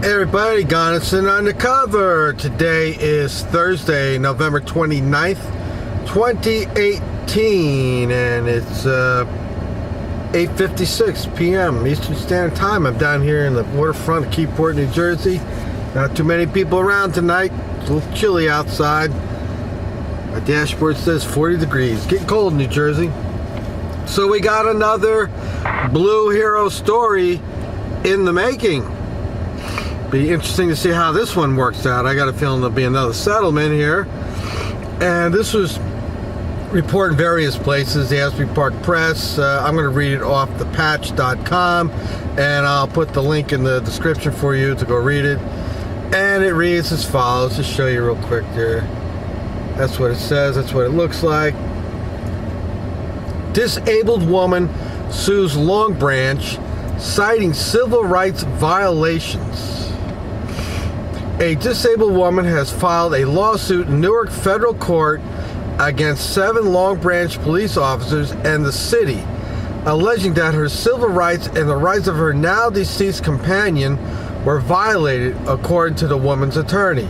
Hey everybody, Gonison Undercover. Today is Thursday, November 29th, 2018, and it's 8:56 p.m. Eastern Standard Time. I'm down here in the waterfront of Keyport, New Jersey. Not too many people around tonight. It's a little chilly outside. My dashboard says 40 degrees. Getting cold in New Jersey. So we got another Blue Hero story in the making. Be interesting to see how this one works out. I got a feeling there'll be another settlement here. And this was reported in various places, the Asbury Park Press. I'm going to read it off thepatch.com, and I'll put the link in the description for you to go read it. And it reads as follows. Just show you real quick there. That's what it says. That's what it looks like. Disabled woman sues Long Branch, citing civil rights violations. A disabled woman has filed a lawsuit in Newark Federal Court against 7 Long Branch police officers and the city, alleging that her civil rights and the rights of her now deceased companion were violated, according to the woman's attorney.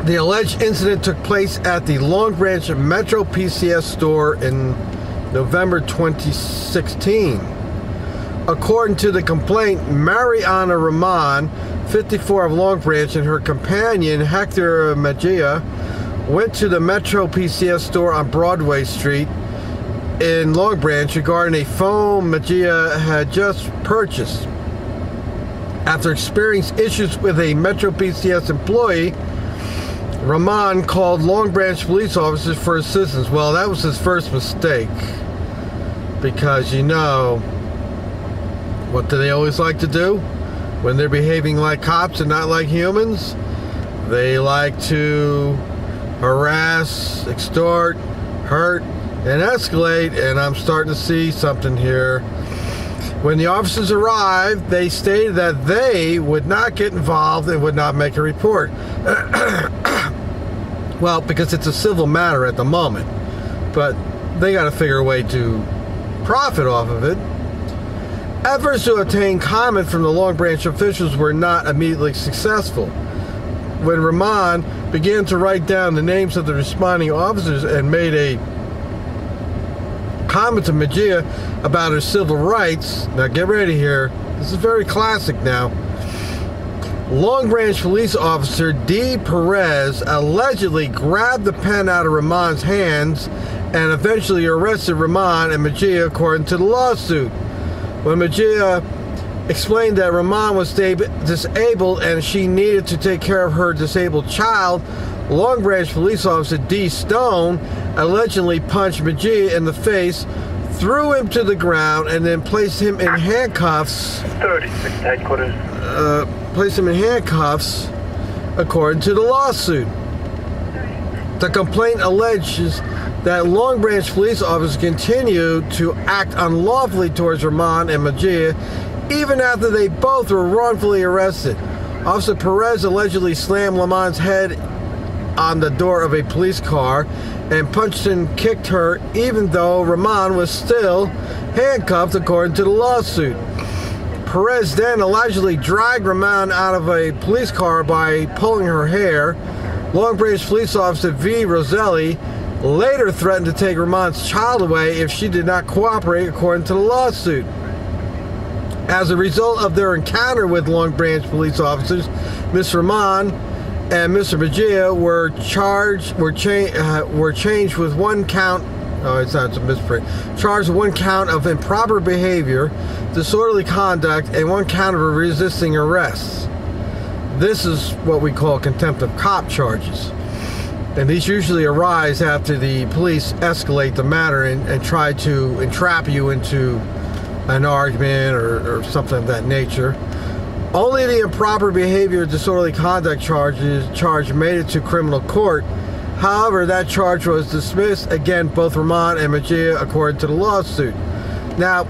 The alleged incident took place at the Long Branch Metro PCS store in November 2016. According to the complaint, Mariana Rahman, 54 of Long Branch, and her companion, Hector Mejia, went to the Metro PCS store on Broadway Street in Long Branch regarding a phone Mejia had just purchased. After experiencing issues with a Metro PCS employee, Rahman called Long Branch police officers for assistance. Well, that was his first mistake, because what do they always like to do when they're behaving like cops and not like humans? They like to harass, extort, hurt, and escalate, and I'm starting to see something here. When the officers arrived, they stated that they would not get involved and would not make a report. Well, because it's a civil matter at the moment, but they got to figure a way to profit off of it. Efforts to obtain comment from the Long Branch officials were not immediately successful. When Rahman began to write down the names of the responding officers and made a comment to Mejia about her civil rights, now get ready here, this is very classic now. Long Branch police officer D. Perez allegedly grabbed the pen out of Rahman's hands and eventually arrested Rahman and Mejia, according to the lawsuit. When Mejia explained that Rahman was disabled and she needed to take care of her disabled child, Long Branch police officer D. Stone allegedly punched Mejia in the face, threw him to the ground, and then placed him in handcuffs. 36 headquarters. Placed him in handcuffs, according to the lawsuit. The complaint alleges that Long Branch police officers continued to act unlawfully towards Rahman and Mejia even after they both were wrongfully arrested. Officer Perez allegedly slammed Rahman's head on the door of a police car and punched and kicked her even though Rahman was still handcuffed, according to the lawsuit. Perez then allegedly dragged Rahman out of a police car by pulling her hair. Long Branch police officer V. Roselli later threatened to take Rahman's child away if she did not cooperate, according to the lawsuit. As a result of their encounter with Long Branch police officers, Ms. Rahman and Mr. Mejia were changed with one count. Oh, it's not, it's a misprint. Charged with one count of improper behavior, disorderly conduct, and one count of resisting arrest. This is what we call contempt of cop charges. And these usually arise after the police escalate the matter and try to entrap you into an argument or something of that nature. Only the improper behavior, disorderly conduct charge made it to criminal court. However, that charge was dismissed. Again, both Rahman and Mejia, according to the lawsuit. Now,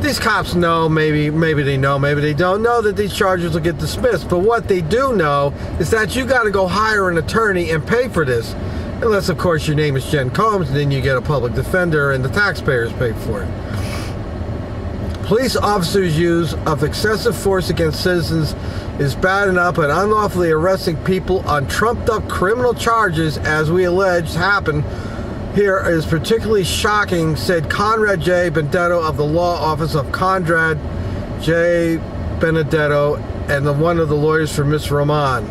these cops know, maybe they know, maybe they don't know that these charges will get dismissed. But what they do know is that you got to go hire an attorney and pay for this. Unless, of course, your name is Jen Combs, and then you get a public defender and the taxpayers pay for it. Police officers' use of excessive force against citizens is bad enough, but unlawfully arresting people on trumped-up criminal charges, as we alleged happened here, is particularly shocking, said Conrad J. Benedetto of the Law Office of Conrad J. Benedetto and one of the lawyers for Miss Roman.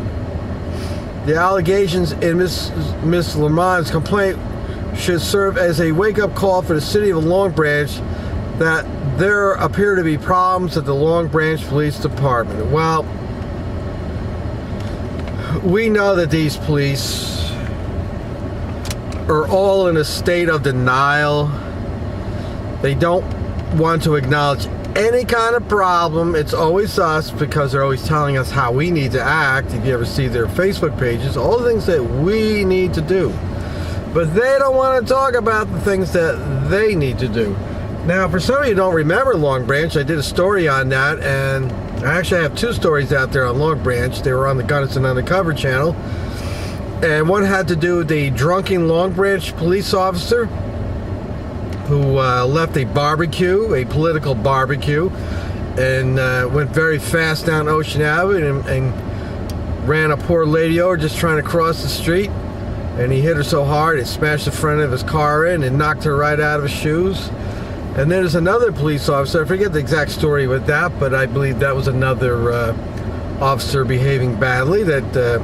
The allegations in Miss Roman's complaint should serve as a wake-up call for the city of Long Branch that there appear to be problems at the Long Branch Police Department. Well, we know that these police are all in a state of denial. They don't want to acknowledge any kind of problem. It's always us, because they're always telling us how we need to act. If you ever see their Facebook pages, all the things that we need to do. But they don't want to talk about the things that they need to do. Now, for some of you who don't remember Long Branch, I did a story on that, and I actually have 2 stories out there on Long Branch. They were on the Gunnison Undercover channel. And one had to do with the drunken Long Branch police officer who left a barbecue, a political barbecue, and went very fast down Ocean Avenue and ran a poor lady over just trying to cross the street. And he hit her so hard it smashed the front of his car in and knocked her right out of his shoes. And then there's another police officer, I forget the exact story with that, but I believe that was another officer behaving badly that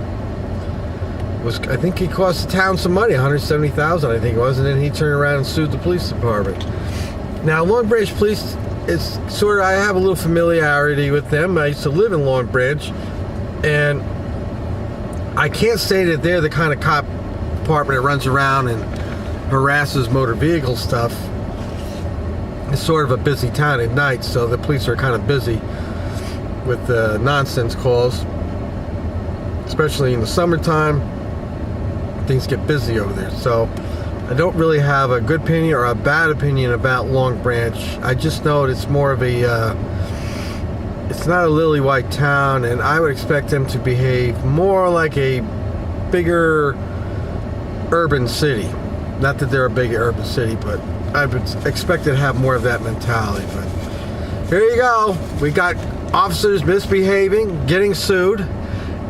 I think he cost the town some money, $170,000 I think it was, and then he turned around and sued the police department. Now, Long Branch Police is sort of, I have a little familiarity with them. I used to live in Long Branch, and I can't say that they're the kind of cop department that runs around and harasses motor vehicle stuff. It's sort of a busy town at night, so the police are kind of busy with nonsense calls, especially in the summertime. Things get busy over there, so I don't really have a good opinion or a bad opinion about Long Branch. I just know it's more of a it's not a lily white town, and I would expect them to behave more like a bigger urban city. Not that they're a big urban city, but I would expect it to have more of that mentality. But here you go. We got officers misbehaving, getting sued,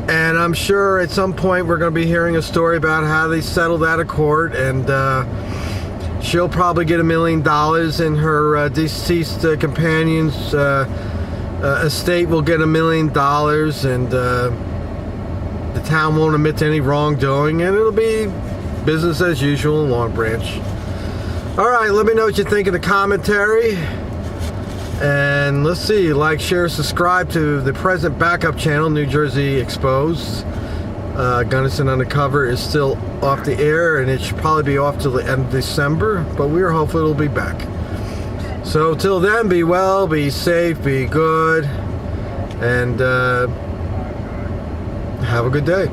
and I'm sure at some point we're going to be hearing a story about how they settled out of court, and she'll probably get $1 million, and her deceased companion's estate will get $1 million, and the town won't admit to any wrongdoing, and it'll be business as usual in Long Branch. All right, let me know what you think in the commentary. And let's see, like, share, subscribe to the present backup channel, New Jersey Exposed. Gunnison Undercover is still off the air, and it should probably be off till the end of December, but we're hopeful it'll be back. So till then, be well, be safe, be good, and have a good day.